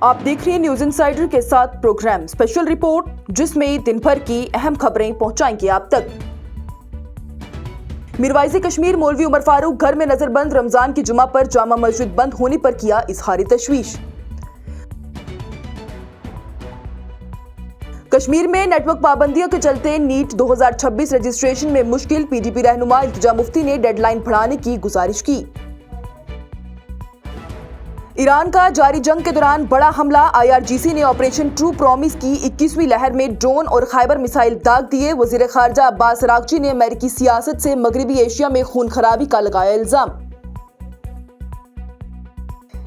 आप देख रहे हैं न्यूज इनसाइडर के साथ प्रोग्राम स्पेशल रिपोर्ट, जिसमें दिन भर की अहम खबरें पहुंचाएंगे आप तक। मीरवाइज़े कश्मीर मौलवी उमर फारूक घर में नजरबंद, रमजान की जुमा पर जामा मस्जिद बंद होने पर किया इजहार तशवीश। कश्मीर में नेटवर्क पाबंदियों के चलते नीट 2026 रजिस्ट्रेशन में मुश्किल, पीडीपी रहनुमा इल्तिजा मुफ्ती ने डेडलाइन बढ़ाने की गुजारिश की। ईरान का जारी जंग के दौरान बड़ा हमला, आईआरजीसी ने ऑपरेशन ट्रू प्रॉमिस की 21वीं लहर में ड्रोन और खाइबर मिसाइल दाग दिए। वजीर खारजा अब्बास अरागची ने अमेरिकी सियासत से मगरबी एशिया में खून खराबी का लगाया इल्जाम।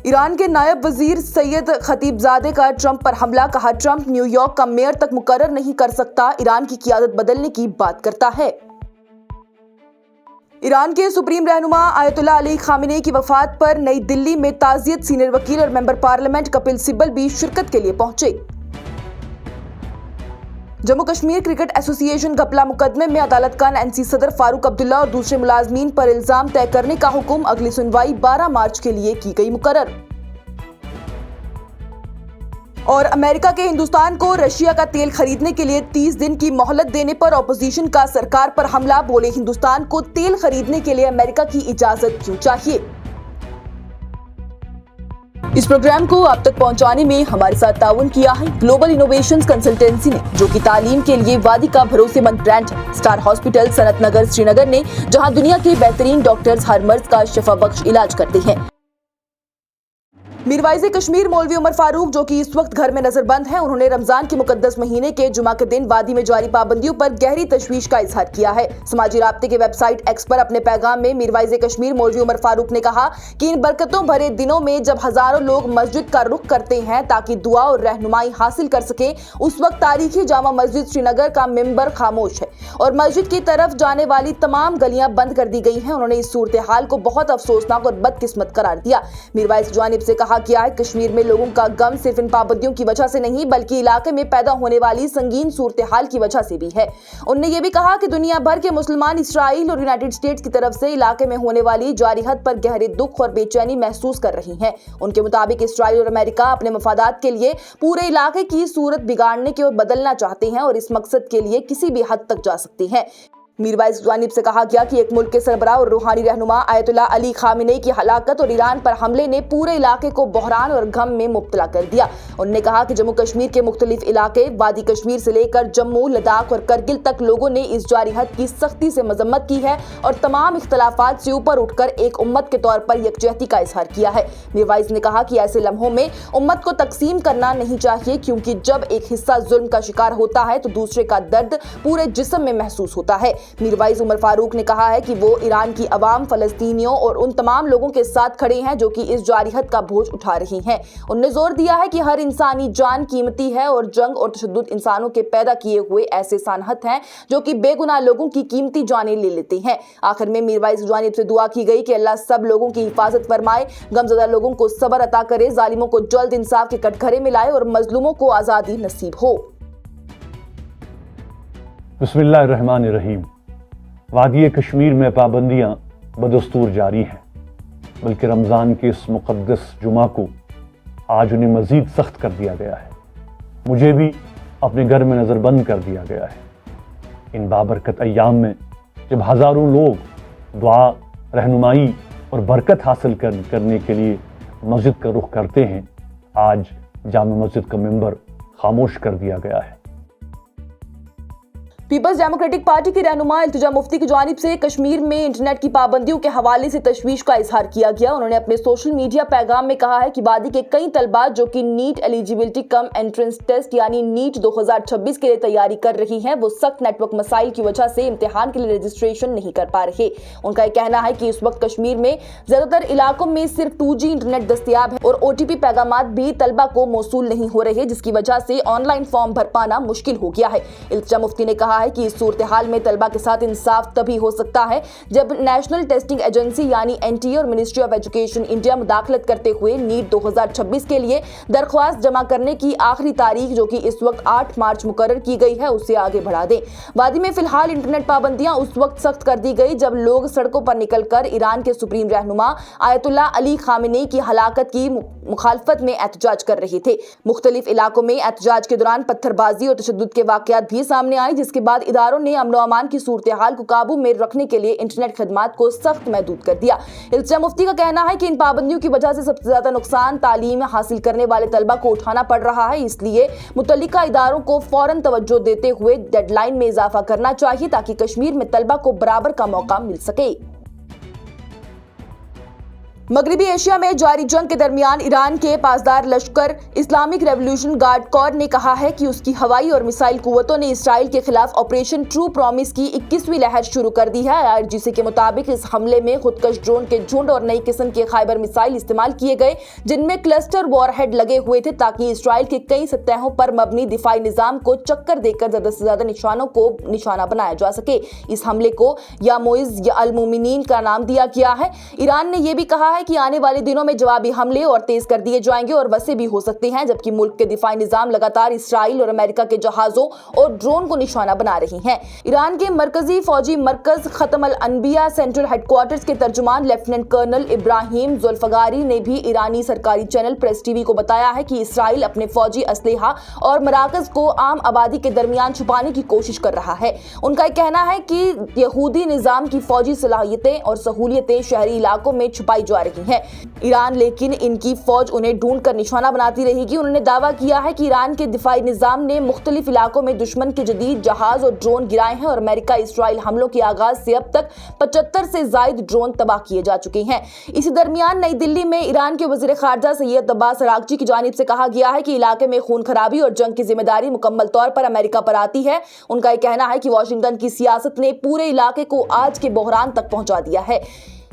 ईरान के नायब वजीर सैयद खतीबजादे का ट्रंप पर हमला, कहा ट्रंप न्यूयॉर्क का मेयर तक मुकर्रर नहीं कर सकता, ईरान की क़ियादत बदलने की बात करता है। ईरान के सुप्रीम रहनुमा आयतुल्लाह अली खामेनी की वफात पर नई दिल्ली में ताज़ियत, सीनियर वकील और मेंबर पार्लियामेंट कपिल सिब्बल भी शिरकत के लिए पहुंचे। जम्मू कश्मीर क्रिकेट एसोसिएशन घपला मुकदमे में अदालत का एनसी सदर फारूक अब्दुल्ला और दूसरे मुलाजमीन पर इल्जाम तय करने का हुक्म, अगली सुनवाई 12 मार्च के लिए की गई मुकर्रर। और अमेरिका के हिंदुस्तान को रशिया का तेल खरीदने के लिए 30 दिन की मोहलत देने पर ऑपोजिशन का सरकार पर हमला, बोले हिंदुस्तान को तेल खरीदने के लिए अमेरिका की इजाजत क्यों चाहिए। इस प्रोग्राम को आप तक पहुंचाने में हमारे साथ ताउन किया है ग्लोबल इनोवेशंस कंसल्टेंसी ने, जो कि तालीम के लिए वादी का भरोसेमंद ब्रांड है। स्टार हॉस्पिटल सनत नगर श्रीनगर ने, जहां दुनिया के बेहतरीन डॉक्टर्स हर मर्ज का शिफा बख्श इलाज करते हैं। मीरवाइज़े कश्मीर मौलवी उमर फारूक, जो कि इस वक्त घर में नजरबंद हैं, उन्होंने रमजान के मुकद्दस महीने के जुमा के दिन वादी में जारी पाबंदियों पर गहरी तशवीश का इजहार किया है। समाजी राब्ते के वेबसाइट एक्स पर अपने पैगाम में मीरवाइज़े कश्मीर मौलवी उमर फारूक ने कहा कि इन बरकतों भरे दिनों में जब हजारों लोग मस्जिद का रुख करते हैं ताकि दुआ और रहनुमाई हासिल कर सके, उस वक्त तारीखी जामा मस्जिद श्रीनगर का मिंबर खामोश है और मस्जिद की तरफ जाने वाली तमाम गलियां बंद कर दी गई हैं। उन्होंने इस सूरत हाल को बहुत अफसोसनाक और बदकिस्मत करार दिया। मीरवाइज़ जानिब से कहा किया है, कश्मीर में लोगों का गम सिर्फ इन पाबंदियों की वजह से नहीं, बल्कि इलाके में पैदा होने वाली संगीन सूरत हाल की वजह से भी है। उन्होंने ये भी कहा कि दुनिया भर के मुसलमान इसराइल और यूनाइटेड स्टेट्स की तरफ से इलाके में होने वाली जारी हद पर गहरे दुख और बेचैनी महसूस कर रही हैं। उनके मुताबिक इसराइल और अमेरिका अपने मफादात के लिए पूरे इलाके की सूरत बिगाड़ने की ओर बदलना चाहते हैं और इस मकसद के लिए किसी भी हद तक जा सकते हैं। मीरवाइज़ जानिब से कहा गया कि एक मुल्क के सरबराह और रूहानी रहनुमा आयतुल्लाह अली खामेनी की हलाकत और ईरान पर हमले ने पूरे इलाके को बहरान और गम में मुब्तला कर दिया। उन्होंने कहा कि जम्मू कश्मीर के मुख्तलिफ इलाके, वादी कश्मीर से लेकर जम्मू, लद्दाख और करगिल तक लोगों ने इस जारी हद की सख्ती से मजम्मत की है और तमाम इख्तलाफात से ऊपर उठकर एक उम्मत के तौर पर यकजहती का इजहार किया है। मीरवाइज़ ने कहा कि ऐसे लम्हों में उम्मत को तकसीम करना नहीं चाहिए, क्योंकि जब एक हिस्सा जुल्म का शिकार होता है तो दूसरे का दर्द पूरे जिस्म में महसूस होता है। मीरवाइज़ उमर फारूक ने कहा है कि वो ईरान की अवाम, फलस्तीनियों और उन तमाम लोगों के साथ खड़े हैं जो कि इस जारी हद का बोझ उठा रहे हैं। उन्होंने जोर दिया है कि हर इंसानी जान कीमती है और जंग और तशद्दुद इंसानों के पैदा किए हुए ऐसे सानहत हैं जो कि बेगुनाह लोगों की कीमती जानें ले लेते हैं। आखिर में मीरवाइज़ जानिब से दुआ की गई कि अल्लाह सब लोगों की हिफाजत फरमाए, गमज़दा लोगों को सब्र अता करे, जालिमों को जल्द इंसाफ के कटघरे में लाए और मजलूमों को आज़ादी नसीब हो। बिस्मिल्लाहिर्रहमानिर्रहीम। वादी कश्मीर में पाबंदियाँ बदस्तूर जारी हैं, बल्कि रमज़ान के इस मुक़द्दस जुमा को आज उन्हें मज़ीद सख्त कर दिया गया है। मुझे भी अपने घर में नज़रबंद कर दिया गया है। इन बाबरकत अय्याम में जब हज़ारों लोग दुआ, रहनुमाई और बरकत हासिल करने के लिए मस्जिद का रुख करते हैं, आज जामा मस्जिद का मिंबर खामोश कर दिया गया है। पीपल्स डेमोक्रेटिक पार्टी की रहनुमा इल्तिजा मुफ्ती की जानिब से कश्मीर में इंटरनेट की पाबंदियों के हवाले से तशवीश का इजहार किया गया। उन्होंने अपने सोशल मीडिया पैगाम में कहा है कि वादी के कई तलबा जो कि NEET eligibility cum entrance test यानी नीट 2026 के लिए तैयारी कर रही हैं, वो सख्त नेटवर्क मसाइल की वजह से इम्तिहान के लिए रजिस्ट्रेशन नहीं कर पा रहे। उनका यह कहना है कि इस वक्त कश्मीर में ज्यादातर इलाकों में सिर्फ 2G इंटरनेट दस्तयाब है और OTP पैगाम भी तलबा को मौसूल नहीं हो रहे, जिसकी वजह से ऑनलाइन फॉर्म भर पाना मुश्किल हो गया है। इल्तिजा मुफ्ती ने कहा कहा है कि इस सूरत-ए-हाल में तलबा के साथ इंसाफ तभी हो सकता है जब नेशनल टेस्टिंग एजेंसी यानी NTA और मिनिस्ट्री ऑफ एजुकेशन इंडिया मुदाखलत करते हुए नीट 2026 के लिए दरख्वास्त जमा करने की आखिरी तारीख, जो कि इस वक्त 8 मार्च मुकर्रर की गई है, उससे आगे बढ़ा दें। वादी में फिलहाल इंटरनेट पाबंदियां उस वक्त सख्त कर दी गई जब लोग सड़कों पर निकलकर ईरान के सुप्रीम रहनुमा आयतुल्लाह अली खामेनी की हलाकत की मुखालफत में एहतजाज कर रहे थे। मुख्तलिफ इलाकों में एहतजाज के दौरान पत्थरबाजी और तशद्दुद के वाकयात भी सामने आए, जिसके बाद इदारों ने अमन व अमान की सूरत-ए-हाल को काबू में रखने के लिए इंटरनेट खदमात को सख्त महदूद कर दिया। इल्तिजा मुफ्ती का कहना है कि इन पाबंदियों की वजह से सबसे ज्यादा नुकसान तालीम हासिल करने वाले तलबा को उठाना पड़ रहा है, इसलिए मुतल्लिका इदारों को फौरन तवज्जो देते हुए डेडलाइन में इजाफा करना चाहिए ताकि कश्मीर में तलबा को बराबर का मौका मिल सके। मगरबी एशिया में जारी जंग के दरमियान ईरान के पासदार लश्कर इस्लामिक रेवोल्यूशन गार्ड कॉर ने कहा है कि उसकी हवाई और मिसाइल कुव्वतों ने इसराइल के खिलाफ ऑपरेशन ट्रू प्रॉमिस की 21वीं लहर शुरू कर दी है। IRGC के मुताबिक इस हमले में खुदकश ड्रोन के झुंड और नई किस्म के खाइबर मिसाइल इस्तेमाल किए गए, जिनमें क्लस्टर वॉरहेड लगे हुए थे ताकि इसराइल के कई सतहों पर मबनी दिफाई निजाम को चक्कर देकर ज्यादा से ज्यादा निशानों को निशाना बनाया जा सके। इस हमले को यामोइज या अल-मुमिनीन का नाम दिया गया है। ईरान ने यह भी कहा है कि आने वाले दिनों में जवाबी हमले और तेज कर दिए जाएंगे और वैसे भी हो सकते हैं, जबकि मुल्क के दिफाई निजाम लगातार इसराइल और अमेरिका के जहाजों और ड्रोन को निशाना बना रही हैं। ईरान के मरकजी फौजी मरकज खत्म अल अनबिया सेंट्रल हेडक्वार्टर्स के तर्जुमान लेफ्टिनेंट कर्नल इब्राहिम जुल्फगारी ने भी ईरानी सरकारी चैनल प्रेस टीवी को बताया है कि इसराइल अपने फौजी असलहा और मराकज को आम आबादी के दरमियान छुपाने की कोशिश कर रहा है। उनका कहना है कि यहूदी निजाम की फौजी सलाहियतें और सहूलियतें शहरी इलाकों में छुपाई जा रही हैं। ईरान लेकिन इनकी फौज उन्हें ढूंढ कर निशाना बनाती रहेगी। उन्होंने दावा किया है कि ईरान के दिफाई निजाम ने मुख्तलिफ इलाकों में दुश्मन के जदीद जहाज और ड्रोन गिराए हैं और अमेरिका इसराइल हमलों के आगाज से अब तक 75 से जायद ड्रोन तबाह किए जा चुके हैं। इसी दरमियान नई दिल्ली में ईरान के वजीर खारजा सैयद अब्बास अरागची की जानिब से कहा गया है कि इलाके में खून खराबी और जंग की जिम्मेदारी मुकम्मल तौर पर अमेरिका पर आती है। उनका कहना है कि वाशिंगटन की सियासत ने पूरे इलाके को आज के बहरान तक पहुंचा दिया है।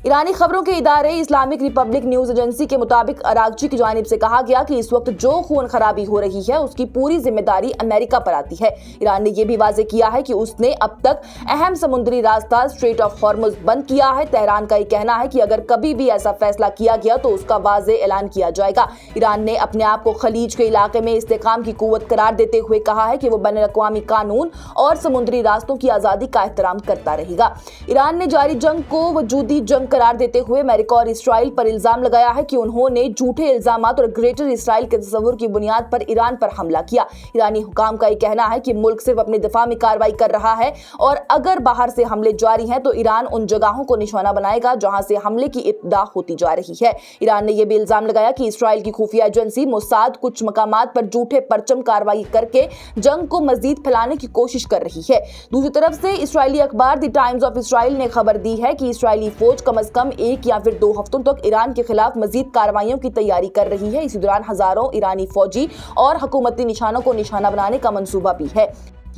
ईरानी खबरों के इदारे इस्लामिक रिपब्लिक न्यूज एजेंसी के मुताबिक अरागची की जानिब से कहा गया कि इस वक्त जो खून खराबी हो रही है उसकी पूरी जिम्मेदारी अमेरिका पर आती है। ईरान ने यह भी वाजे किया है कि उसने अब तक अहम समुद्री रास्ता स्ट्रेट ऑफ हॉर्मुज बंद किया है। तेहरान का कहना है कि अगर कभी भी ऐसा फैसला किया गया तो उसका वाजे ऐलान किया जाएगा। ईरान ने अपने आप को खलीज के इलाके में इस्तेकाम की कुव्वत करार देते हुए कहा है कि वो बैनुल-अक़वामी कानून और समुद्री रास्तों की आज़ादी का एहतराम करता रहेगा। ईरान ने जारी जंग को वजूदी जंग करार देते हुए अमेरिका और इसराइल पर इल्जाम लगाया है कि उन्होंने झूठे इल्जामात और ग्रेटर इसराइल के तस्वुर की बुनियाद पर ईरान पर हमला किया। ईरानी हुकाम का कहना है कि मुल्क सिर्फ अपने दिफा में कार्रवाई कर रहा है और अगर बाहर से हमले जारी हैं तो ईरान उन जगहों को निशाना बनाएगा जहां से हमले की इब्तिदा होती जा रही है। ईरान ने यह भी इल्जाम लगाया कि इसराइल की खुफिया एजेंसी मोसाद कुछ मकामात पर झूठे परचम कार्रवाई करके जंग को मजीद फैलाने की कोशिश कर रही है। दूसरी तरफ से इसराइली अखबार द टाइम्स ऑफ इसराइल ने खबर दी है कि इसराइली फौज कम अज कम 1 या फिर 2 हफ्तों तक ईरान के खिलाफ मजीद कार्रवाइयों की तैयारी कर रही है। इसी दौरान हजारों ईरानी फौजी और हुकूमती निशानों को निशाना बनाने का मंसूबा भी है।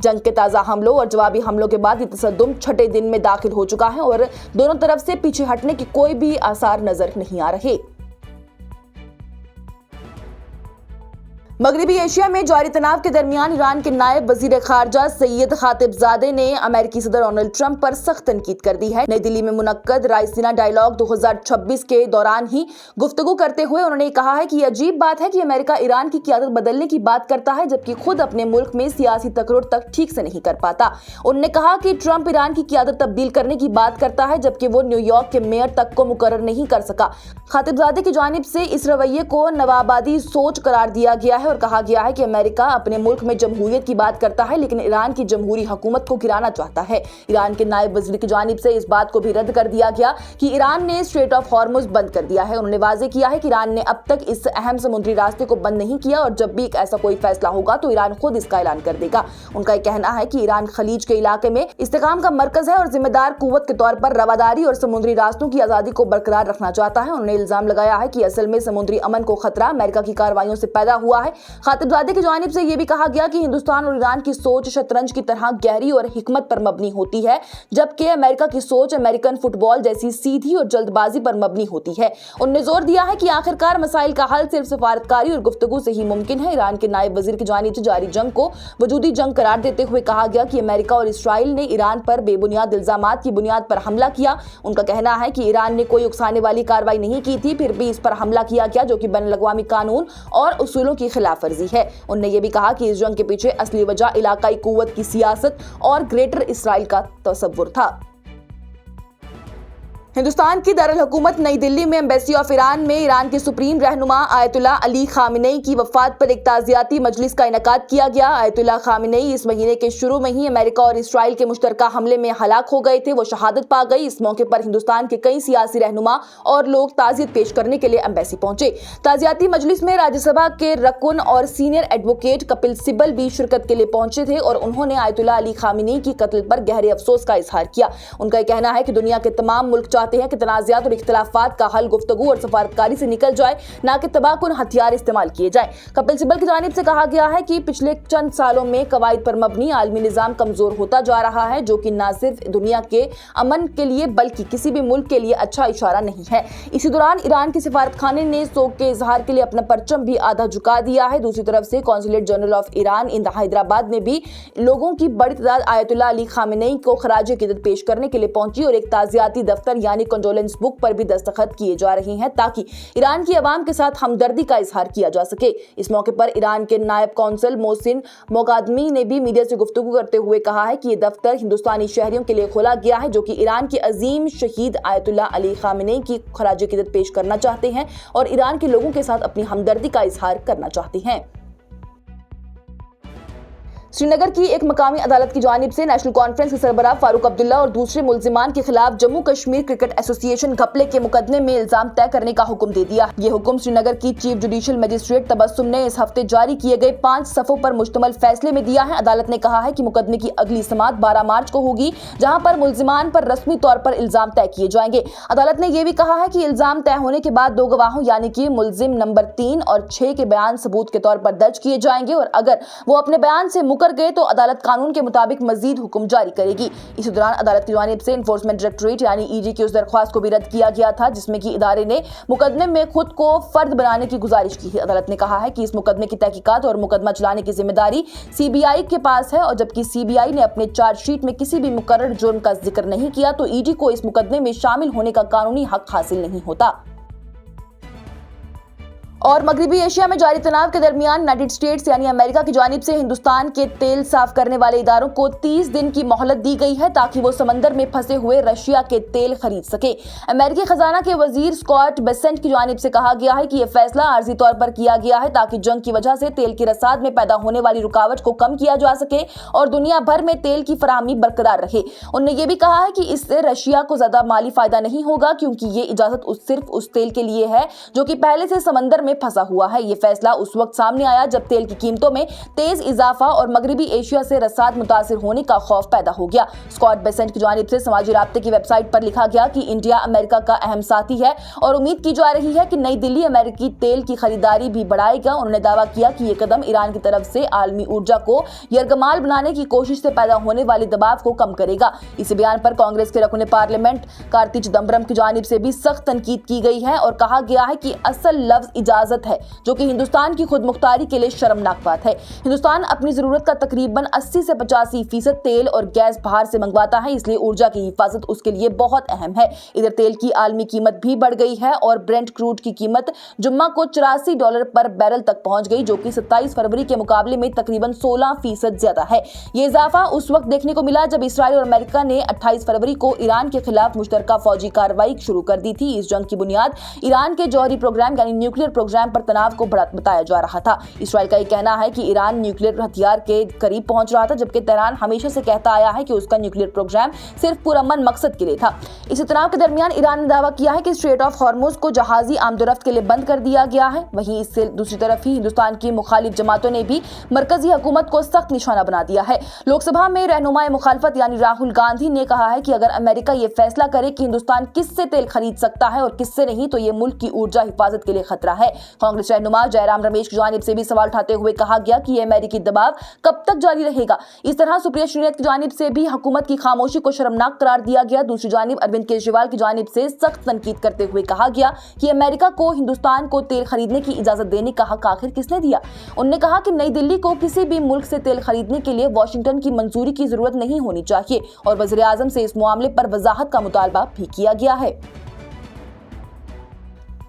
जंग के ताज़ा हमलों और जवाबी हमलों के बाद ये तसद्दुम छठे दिन में दाखिल हो चुका है और दोनों तरफ से पीछे हटने की कोई भी आसार नजर नहीं आ रहे। मगरबी एशिया में जारी तनाव के दरमियान ईरान के नायब वजीर खारजा सैयद खातिबजादे ने अमेरिकी सदर डोनाल्ड ट्रंप पर सख्त तनकीद कर दी है। नई दिल्ली में मुनक्कद रायसीना डायलॉग 2026 के दौरान ही गुफ्तगू करते हुए उन्होंने कहा है कि यह अजीब बात है कि अमेरिका ईरान की क़ियादत बदलने की बात करता है जबकि खुद अपने मुल्क में सियासी तकरूर तक ठीक से नहीं कर पाता। उन्होंने कहा कि ट्रंप ईरान की क़ियादत तब्दील करने की बात करता है जबकि वो न्यूयॉर्क के मेयर तक को मुकर्रर नहीं कर सका। खातिबजादे की जानिब से इस रवैये को नवाबादी सोच करार दिया गया है और कहा गया है कि अमेरिका अपने मुल्क में जमहूरियत की बात करता है लेकिन ईरान की जमहूरी हुकूमत को गिराना चाहता है। ईरान के नायब वजीर की जानिब से इस बात को भी रद्द कर दिया गया कि ईरान ने स्ट्रेट ऑफ हॉर्मुज बंद कर दिया है। उन्होंने वाजे किया है कि ईरान ने अब तक इस अहम समुद्री रास्ते को बंद नहीं किया और जब भी ऐसा कोई फैसला होगा तो ईरान खुद इसका ऐलान कर देगा। उनका कहना है कि ईरान खलीज के इलाके में इस्तेकाम का मरकज है और जिम्मेदार कुव्वत के तौर पर रवादारी और समुद्री रास्तों की आजादी को बरकरार रखना चाहता है। उन्होंने इल्जाम लगाया है कि असल में समुद्री अमन को खतरा अमेरिका की कार्रवाइयों से पैदा हुआ है। खातिबजादे की जानिब से ये भी कहा गया कि हिंदुस्तान और ईरान की सोच शतरंज की तरह गहरी और हिकमत पर मबनी होती है, जबकि अमेरिका की सोच अमेरिकन फुटबॉल जैसी सीधी और जल्दबाजी पर मबनी होती है। उन्होंने जोर दिया है कि आखिरकार मसाइल का हल सिर्फ सफारतकारी और गुफ्तगू से ही मुमकिन है। ईरान के नायब वजीर की जानिब से जारी जंग को वजूदी जंग करार देते हुए कहा गया कि अमेरिका और इसराइल ने ईरान पर बेबुनियाद इल्जामात की बुनियाद पर हमला किया। उनका कहना है कि ईरान ने कोई उकसाने वाली कार्रवाई नहीं की थी, फिर भी इस पर हमला किया गया, जो कि बैनुल-अक़वामी कानून और उसूलों की खिलाफ वर्जी है। उन्होंने ये भी कहा कि इस जंग के पीछे असली वजह इलाकाई कुव्वत की सियासत और ग्रेटर इसराइल का तसव्वुर था। हिंदुस्तान की दारुल हुकूमत नई दिल्ली में एम्बेसी ऑफ ईरान में ईरान के सुप्रीम रहनुमा आयतुल्लाह अली खामेनेई की वफात पर एक ताज़ियाती मजलिस का इनेकाद किया गया। आयतुल्लाह खामेनेई इस महीने के शुरू में ही अमेरिका और इसराइल के मुश्तरका हमले में हलाक हो गए थे। वो शहादत पा गई। इस मौके पर हिंदुस्तान के कई सियासी रहनुमा और लोग ताज़ियत पेश करने के लिए एम्बेसी पहुंचे। ताज़ियाती मजलिस में राज्यसभा के रकुन और सीनियर एडवोकेट कपिल सिब्बल भी शिरकत के लिए पहुंचे थे और उन्होंने आयतुल्लाह अली खामेनेई की कत्ल पर गहरे अफसोस का इजहार किया। उनका कहना है कि दुनिया के तमाम मुल्क चाहते हैं कि तनाज़ात और इख्तिलाफात का हल गुफ्तगू और सफारतकारी से निकल जाए, ना कि तबाहकुन हथियार इस्तेमाल किए जाए। कपिल सिब्बल की जानिब से कहा गया है कि पिछले चंद सालों में कवायद पर मबनी आलमी निज़ाम कमजोर होता जा रहा है, जो कि न सिर्फ दुनिया के अमन के लिए बल्कि किसी भी मुल्क के लिए अच्छा इशारा नहीं है। इसी दौरान ईरान के सिफारतखाने ने सोग के इजहार के लिए अपना परचम भी आधा झुका दिया है। दूसरी तरफ से कौंसुलेट जनरल ऑफ ईरान इन हैदराबाद में भी लोगों की बड़ी तादाद आयतुल्लाह अली खामेनेई को खराज अकीदत पेश करने के लिए पहुंची और एक ताज़ियाती दफ्तर यानी कंडोलेंस बुक पर भी दस्तखत किए जा रहे हैं, ताकि ईरान की आवाम के साथ हमदर्दी का इजहार किया जा सके। इस मौके पर ईरान के नायब कौंसल मोहसिन मोगादमी ने भी मीडिया से गुफ्तगू करते हुए कहा है कि ये दफ्तर हिंदुस्तानी शहरियों के लिए खोला गया है, जो कि ईरान के अजीम शहीद आयतुल्लाह अली खामेनेई की खराज अकीदत पेश करना चाहते हैं और ईरान के लोगों के साथ अपनी हमदर्दी का इजहार करना चाहते हैं। श्रीनगर की एक मकामी अदालत की जानिब से नेशनल कॉन्फ्रेंस के सरबराह फारूक अब्दुल्ला और दूसरे मुल्जिमान के खिलाफ जम्मू कश्मीर क्रिकेट एसोसिएशन घपले के मुकदमे में इल्जाम तय करने का हुक्म दे दिया। ये हुक्म श्रीनगर की चीफ जुडिशियल मजिस्ट्रेट तबस्सुम ने इस हफ्ते जारी किए गए 5 सफ़ों पर मुश्तमल फैसले में दिया है। अदालत ने कहा है कि मुकदमे की अगली समाअत 12 मार्च को होगी, जहां पर मुल्जिमान पर रस्मी तौर पर इल्जाम तय किए जाएंगे। अदालत ने यह भी कहा है कि इल्जाम तय होने के बाद 2 गवाहों यानी कि मुल्जिम नंबर 3 और 6 के बयान सबूत के तौर पर दर्ज किए जाएंगे और अगर वो अपने बयान से मुकर गए तो अदालत कानून के मुताबिक मजीद हुक्म जारी करेगी। इसी दौरान अदालत की जानिब से इन्फोर्समेंट डायरेक्टरेट यानी ईडी की उस दरख्वास्त को भी रद्द किया गया था, जिसमें कि इदारे ने मुकदमे में खुद को फर्द बनाने की गुजारिश की है। अदालत ने कहा है कि इस मुकदमे की तहकीकात और मुकदमा चलाने की जिम्मेदारी सीबीआई के पास है और जबकि सीबीआई ने अपने चार्जशीट में किसी भी मुकर्रर जुर्म का जिक्र नहीं किया, तो ईडी को इस मुकदमे में शामिल होने का कानूनी हक हासिल नहीं होता। और मगरबी एशिया में जारी तनाव के दरमियान यूनाइटेड स्टेट्स यानी अमेरिका की जानिब से हिंदुस्तान के तेल साफ करने वाले इदारों को 30 दिन की मोहलत दी गई है, ताकि वो समंदर में फंसे हुए रशिया के तेल खरीद सके। अमेरिकी खजाना के वजीर स्कॉट बेसेंट की जानिब से कहा गया है कि यह फैसला आर्जी तौर पर किया गया है, ताकि जंग की वजह से तेल की रसाद में पैदा होने वाली रुकावट को कम किया जा सके और दुनिया भर में तेल की फराहमी बरकरार रहे। उन्होंने ये भी कहा है कि इससे रशिया को ज्यादा माली फायदा नहीं होगा, क्योंकि ये इजाजत सिर्फ उस तेल के लिए है जो कि पहले से समंदर में फंसा हुआ है। ये फैसला उस वक्त सामने आया जब तेल की कीमतों में तेज इजाफा और मगरबी एशिया से रसाद मुतासिर होने का खौफ पैदा हो गया। स्कॉट बेसेंट की जानिब से समाजी राब्ते की वेबसाइट पर लिखा गया कि इंडिया अमेरिका का अहम साथी है और उम्मीद की जा रही है कि नई दिल्ली अमेरिकी तेल की खरीदारी भी बढ़ाएगा। उन्होंने दावा किया कि ये कदम ईरान की तरफ से आलमी ऊर्जा को यरगमाल बनाने की कोशिश से पैदा होने वाले दबाव को कम करेगा। इस बयान पर कांग्रेस के रकुन पार्लियामेंट कार्ति चिदम्बरम की जानिब से भी सख्त तनकीद की गई है और कहा गया है कि असल लफ्ज इजाजत है, जो कि हिंदुस्तान की खुद मुख्तारी के लिए शर्मनाक बात है। हिंदुस्तान अपनी जरूरत का तकरीबन 80 से 85% तेल और गैस बाहर से मंगवाता है, इसलिए ऊर्जा की हिफाजत उसके लिए बहुत अहम है। इधर तेल की आलमी कीमत भी बढ़ गई है और ब्रेंट क्रूड की कीमत जुम्मा को $84 पर बैरल तक पहुंच गई, जो कि 27 फरवरी के मुकाबले में तकरीबन 16% ज्यादा है। ये इजाफा उस वक्त देखने को मिला जब इसराइल और अमेरिका ने 28 फरवरी को ईरान के खिलाफ मुश्तरका फौजी कार्रवाई शुरू कर दी थी। इस जंग की बुनियाद ईरान के जौहरी प्रोग्राम यानी न्यूक्लियर प्रोग्राम पर तनाव को बताया जा रहा था। इसराइल का ये कहना है कि ईरान न्यूक्लियर हथियार के करीब पहुंच रहा था, जबकि तेहरान हमेशा से कहता आया है कि उसका न्यूक्लियर प्रोग्राम सिर्फ पुरअमन मकसद के लिए था। इस तनाव के दरमियान ईरान ने दावा किया है कि स्ट्रेट ऑफ हॉर्मुज को जहाजी आमदोरफ्त के लिए बंद कर दिया गया है। वहीं इससे दूसरी तरफ ही हिंदुस्तान की मुखालिफ जमातों ने भी मरकजी हुकूमत को सख्त निशाना बना दिया है। लोकसभा में रहनुमाए मुखालफत यानी राहुल गांधी ने कहा है कि अगर अमेरिका ये फैसला करे कि हिंदुस्तान किससे तेल खरीद सकता है और किससे नहीं, तो ये मुल्क की ऊर्जा हिफाजत के लिए खतरा है। कांग्रेस रहनुमा जयराम रमेश की जानिब से भी सवाल उठाते हुए कहा गया कि ये अमेरिकी दबाव कब तक जारी रहेगा। इस तरह सुप्रिया श्रीनाथ की जानिब से भी हुकूमत की खामोशी को शर्मनाक करार दिया गया। दूसरी जानिब अरविंद केजरीवाल की जानिब से सख्त तनकीद करते हुए कहा गया कि अमेरिका को हिंदुस्तान को तेल खरीदने की इजाजत देने का हक आखिर किसने दिया। उन्होंने कहा कि नई दिल्ली को किसी भी मुल्क से तेल खरीदने के लिए वॉशिंगटन की मंजूरी की जरूरत नहीं होनी चाहिए और वज़ीर आज़म से इस मामले पर वजाहत का मुतालबा भी किया गया है।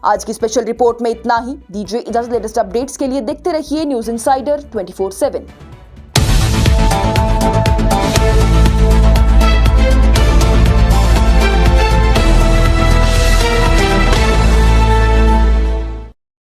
आज की स्पेशल रिपोर्ट में इतना ही। दीजिए इजाजत। लेटेस्ट अपडेट्स के लिए देखते रहिए न्यूज़ इंसाइडर 24/7।